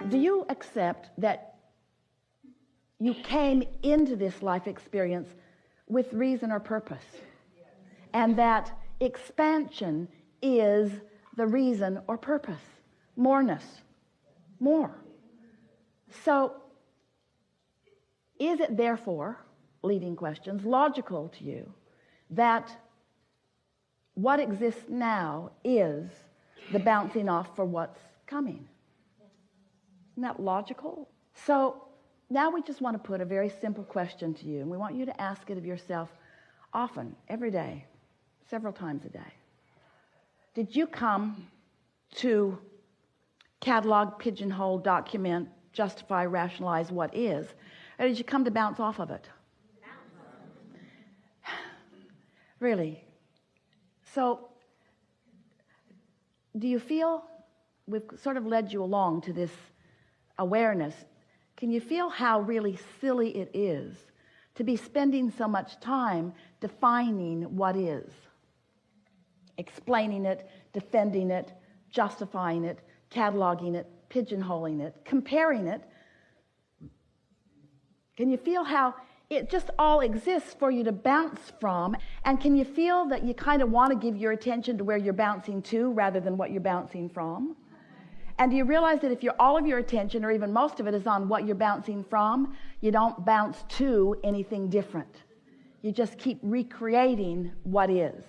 Do you accept that you came into this life experience with reason or purpose? And that expansion is the reason or purpose. Moreness. More. So, is it therefore, leading questions, logical to you that what exists now is the bouncing off for what's coming? Isn't that logical? So, now we just want to put a very simple question to you, and we want you to ask it of yourself often, every day, several times a day. Did you come to catalog, pigeonhole, document, justify, rationalize what is, or did you come to bounce off of it? Really? So, do you feel, we've sort of led you along to this awareness, can you feel how really silly it is to be spending so much time defining what is? Explaining it, defending it, justifying it, cataloging it, pigeonholing it, comparing it. Can you feel how it just all exists for you to bounce from? And can you feel that you kind of want to give your attention to where you're bouncing to rather than what you're bouncing from? And do you realize that if all of your attention, or even most of it, is on what you're bouncing from, you don't bounce to anything different. You just keep recreating what is.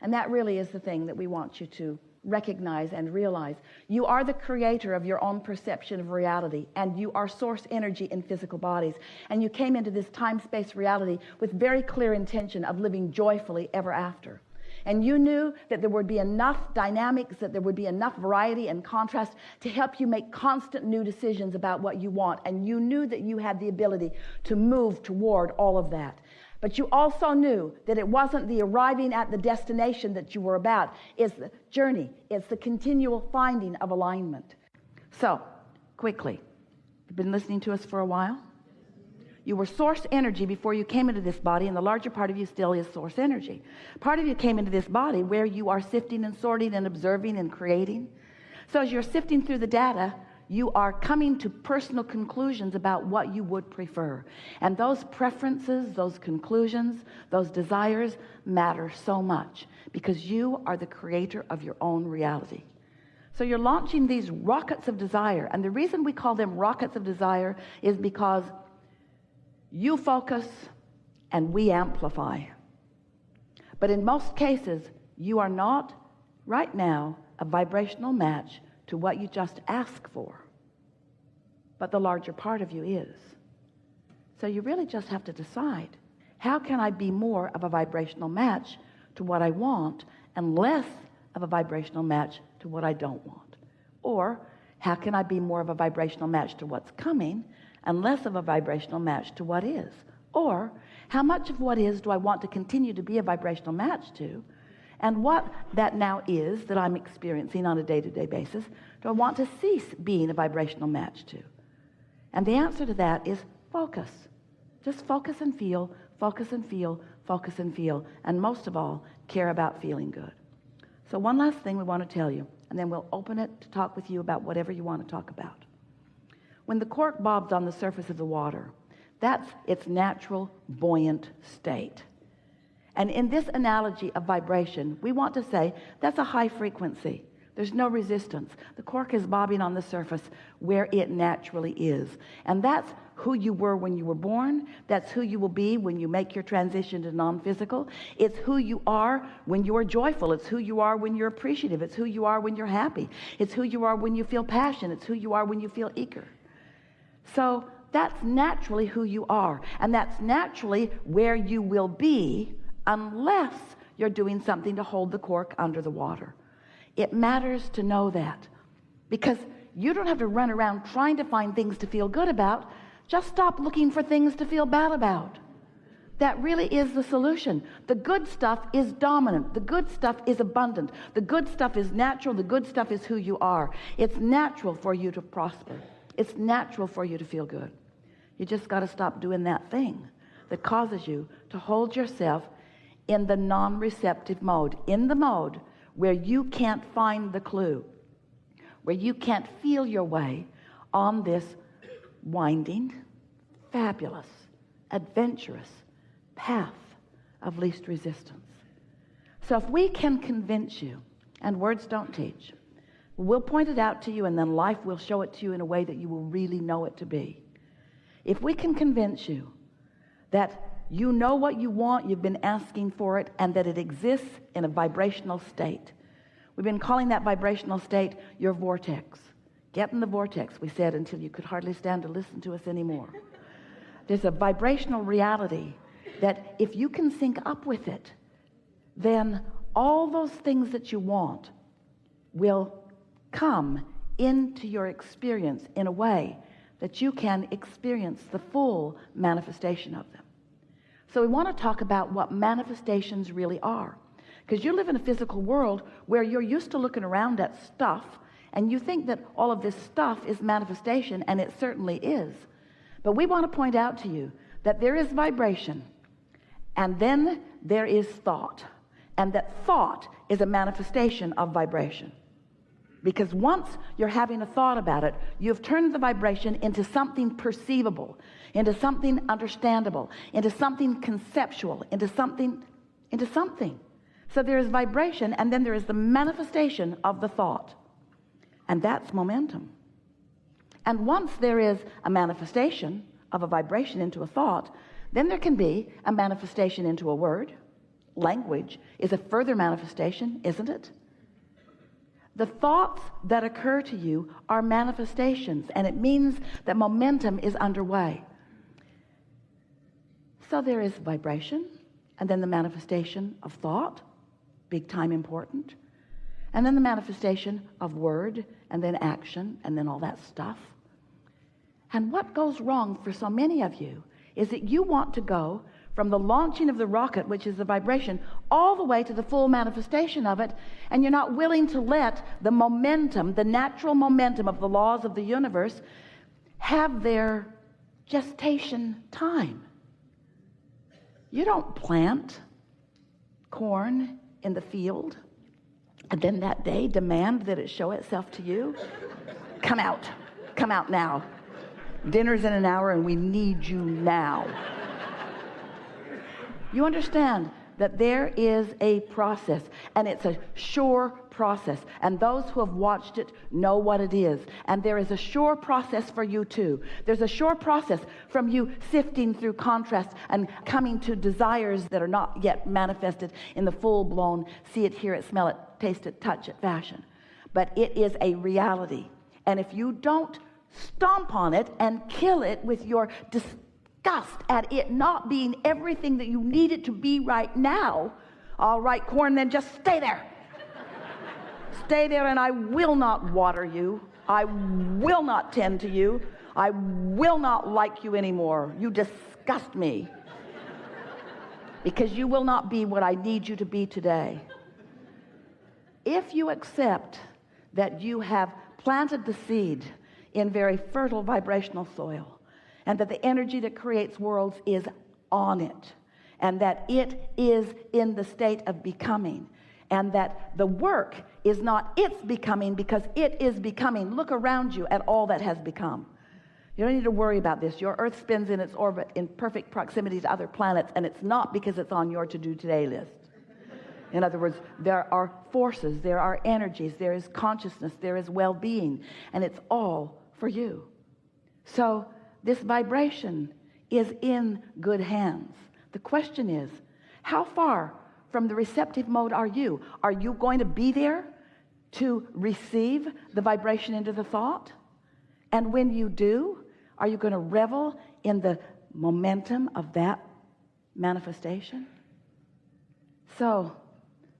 And that really is the thing that we want you to recognize and realize. You are the creator of your own perception of reality, and you are source energy in physical bodies. And you came into this time-space reality with very clear intention of living joyfully ever after. And you knew that there would be enough dynamics, that there would be enough variety and contrast to help you make constant new decisions about what you want. And you knew that you had the ability to move toward all of that. But you also knew that it wasn't the arriving at the destination that you were about. It's the journey. It's the continual finding of alignment. So, quickly, you've been listening to us for a while? You were source energy before you came into this body, and the larger part of you still is source energy. Part of you came into this body where you are sifting and sorting and observing and creating. So as you're sifting through the data, you are coming to personal conclusions about what you would prefer. And those preferences, those conclusions, those desires matter so much because you are the creator of your own reality. So you're launching these rockets of desire. And the reason we call them rockets of desire is because you focus and we amplify. But in most cases, you are not right now a vibrational match to what you just asked for. But the larger part of you is. So you really just have to decide, how can I be more of a vibrational match to what I want and less of a vibrational match to what I don't want? Or how can I be more of a vibrational match to what's coming and less of a vibrational match to what is? Or how much of what is do I want to continue to be a vibrational match to? And what that now is that I'm experiencing on a day-to-day basis, do I want to cease being a vibrational match to? And the answer to that is focus. Just focus and feel, focus and feel, focus and feel. And most of all, care about feeling good. So one last thing we want to tell you, and then we'll open it to talk with you about whatever you want to talk about. When the cork bobs on the surface of the water, that's its natural buoyant state. And in this analogy of vibration, we want to say that's a high frequency. There's no resistance. The cork is bobbing on the surface where it naturally is. And that's who you were when you were born. That's who you will be when you make your transition to non-physical. It's who you are when you are joyful. It's who you are when you're appreciative. It's who you are when you're happy. It's who you are when you feel passion. It's who you are when you feel eager. So that's naturally who you are. And that's naturally where you will be unless you're doing something to hold the cork under the water. It matters to know that, because you don't have to run around trying to find things to feel good about. Just stop looking for things to feel bad about. That really is the solution. The good stuff is dominant. The good stuff is abundant. The good stuff is natural. The good stuff is who you are. It's natural for you to prosper. It's natural for you to feel good. You just got to stop doing that thing that causes you to hold yourself in the non-receptive mode, in the mode where you can't find the clue, where you can't feel your way on this winding, fabulous, adventurous path of least resistance. So if we can convince you, and words don't teach, we'll point it out to you, and then life will show it to you in a way that you will really know it to be. If we can convince you that you know what you want, you've been asking for it, and that it exists in a vibrational state. We've been calling that vibrational state your vortex. Get in the vortex, we said, until you could hardly stand to listen to us anymore. There's a vibrational reality that if you can sync up with it, then all those things that you want will come into your experience in a way that you can experience the full manifestation of them. So we want to talk about what manifestations really are, because you live in a physical world where you're used to looking around at stuff and you think that all of this stuff is manifestation, and it certainly is. But we want to point out to you that there is vibration, and then there is thought, and that thought is a manifestation of vibration. Because once you're having a thought about it, you've turned the vibration into something perceivable, into something understandable, into something conceptual, into something. So there is vibration, and then there is the manifestation of the thought. And that's momentum. And once there is a manifestation of a vibration into a thought, then there can be a manifestation into a word. Language is a further manifestation, isn't it? The thoughts that occur to you are manifestations, and it means that momentum is underway. So there is vibration, and then the manifestation of thought, big time important, and then the manifestation of word, and then action, and then all that stuff. And what goes wrong for so many of you is that you want to go from the launching of the rocket, which is the vibration, all the way to the full manifestation of it, and you're not willing to let the momentum, the natural momentum of the laws of the universe, have their gestation time. You don't plant corn in the field and then that day demand that it show itself to you. Come out now. Dinner's in an hour and we need you now. You understand that there is a process, and it's a sure process, and those who have watched it know what it is. And there is a sure process for you too. There's a sure process from you sifting through contrast and coming to desires that are not yet manifested in the full-blown see it, hear it, smell it, taste it, touch it fashion. But it is a reality. And if you don't stomp on it and kill it with your disgust at it not being everything that you need it to be right now, all right, corn, then just stay there. Stay there, and I will not water you. I will not tend to you. I will not like you anymore. You disgust me. Because you will not be what I need you to be today. If you accept that you have planted the seed in very fertile vibrational soil, and that the energy that creates worlds is on it, and that it is in the state of becoming, and that the work is not its becoming because it is becoming. Look around you at all that has become. You don't need to worry about this. Your Earth spins in its orbit in perfect proximity to other planets, and it's not because it's on your to-do today list. In other words, there are forces, there are energies, there is consciousness, there is well-being, and it's all for you. So this vibration is in good hands. The question is, how far from the receptive mode are you? Are you going to be there to receive the vibration into the thought? And when you do, are you going to revel in the momentum of that manifestation? So,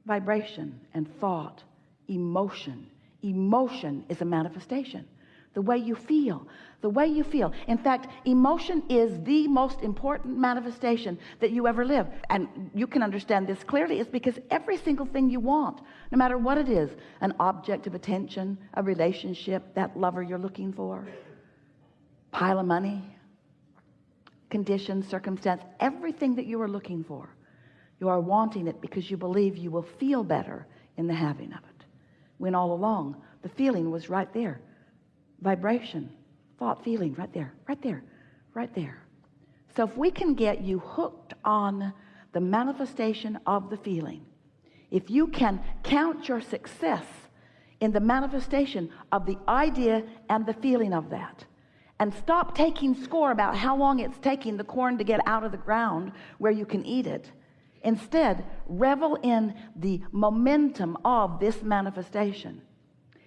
vibration and thought, emotion. Emotion is a manifestation. The way you feel. In fact, emotion is the most important manifestation that you ever live. And you can understand this clearly. It's because every single thing you want, no matter what it is, an object of attention, a relationship, that lover you're looking for, pile of money, condition, circumstance, everything that you are looking for, you are wanting it because you believe you will feel better in the having of it. when all along the feeling was right there. Vibration, thought, feeling, right there, right there, right there. So if we can get you hooked on the manifestation of the feeling, if you can count your success in the manifestation of the idea and the feeling of that, and stop taking score about how long it's taking the corn to get out of the ground where you can eat it, instead revel in the momentum of this manifestation,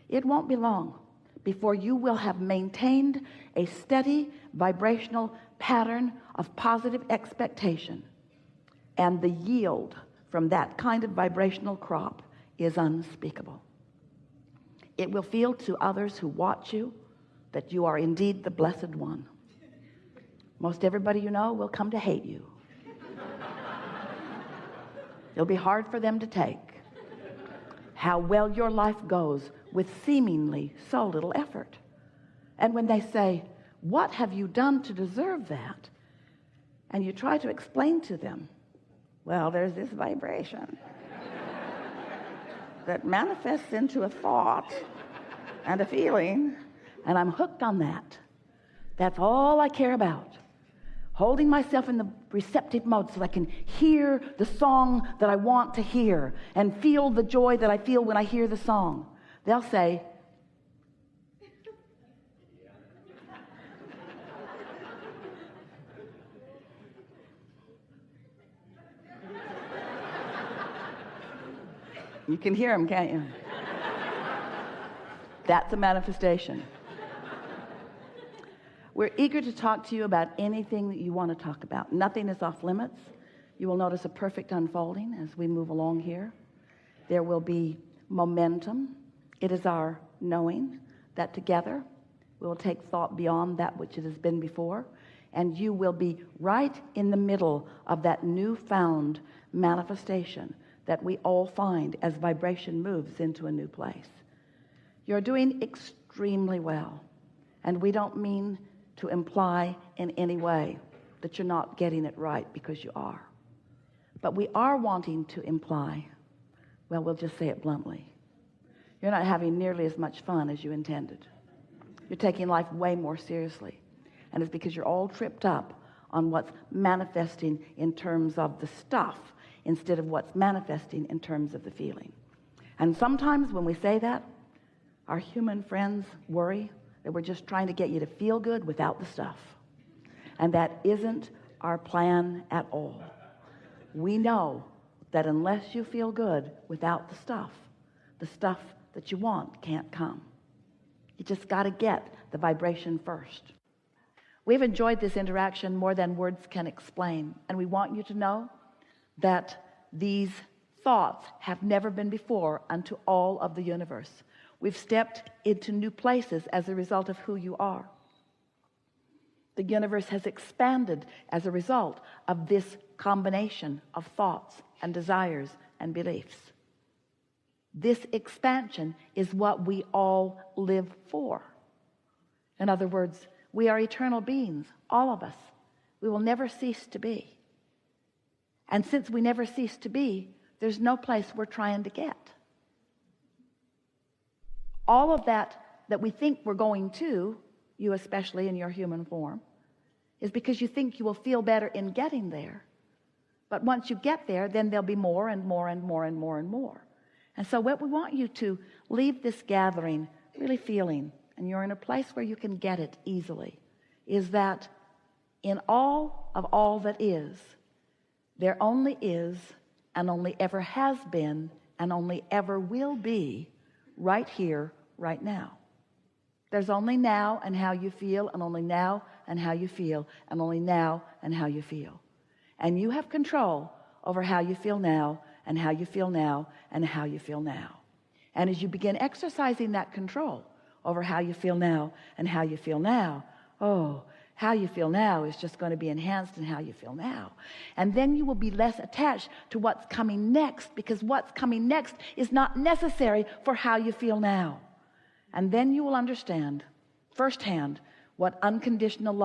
it won't be long before you will have maintained a steady vibrational pattern of positive expectation, and the yield from that kind of vibrational crop is unspeakable. It will feel to others who watch you that you are indeed the blessed one. Most everybody you know will come to hate you. It'll be hard for them to take how well your life goes with seemingly so little effort. And when they say, "What have you done to deserve that?" and you try to explain to them, well, there's this vibration that manifests into a thought and a feeling, and I'm hooked on that. That's all I care about. Holding myself in the receptive mode so I can hear the song that I want to hear and feel the joy that I feel when I hear the song. They'll say, you can hear them, can't you? That's a manifestation. We're eager to talk to you about anything that you want to talk about. Nothing is off limits. You will notice a perfect unfolding as we move along here. There will be momentum. It is our knowing that together we will take thought beyond that which it has been before, and you will be right in the middle of that newfound manifestation that we all find as vibration moves into a new place. You're doing extremely well, and we don't mean to imply in any way that you're not getting it right, because you are. But we are wanting to imply, well, we'll just say it bluntly, you're not having nearly as much fun as you intended. You're taking life way more seriously, and it's because you're all tripped up on what's manifesting in terms of the stuff instead of what's manifesting in terms of the feeling. And sometimes when we say that, our human friends worry that we're just trying to get you to feel good without the stuff. And that isn't our plan at all. We know that unless you feel good without the stuff that you want can't come. You just got to get the vibration first. We've enjoyed this interaction more than words can explain, and we want you to know that these thoughts have never been before unto all of the universe. We've stepped into new places as a result of who you are. The universe has expanded as a result of this combination of thoughts and desires and beliefs. This expansion is what we all live for. In other words, we are eternal beings, all of us. We will never cease to be. And since we never cease to be, there's no place we're trying to get. All of that we think we're going to, you especially in your human form, is because you think you will feel better in getting there. But once you get there, then there'll be more and more and more and more and more. And so what we want you to leave this gathering really feeling, and you're in a place where you can get it easily, is that in all of all that is, there only is and only ever has been and only ever will be right here, right now. There's only now and how you feel, and only now and how you feel, and only now and how you feel. And you have control over how you feel now and how you feel now and how you feel now. And as you begin exercising that control over how you feel now and how you feel now, oh, how you feel now is just going to be enhanced in how you feel now. And then you will be less attached to what's coming next, because what's coming next is not necessary for how you feel now. And then you will understand firsthand what unconditional love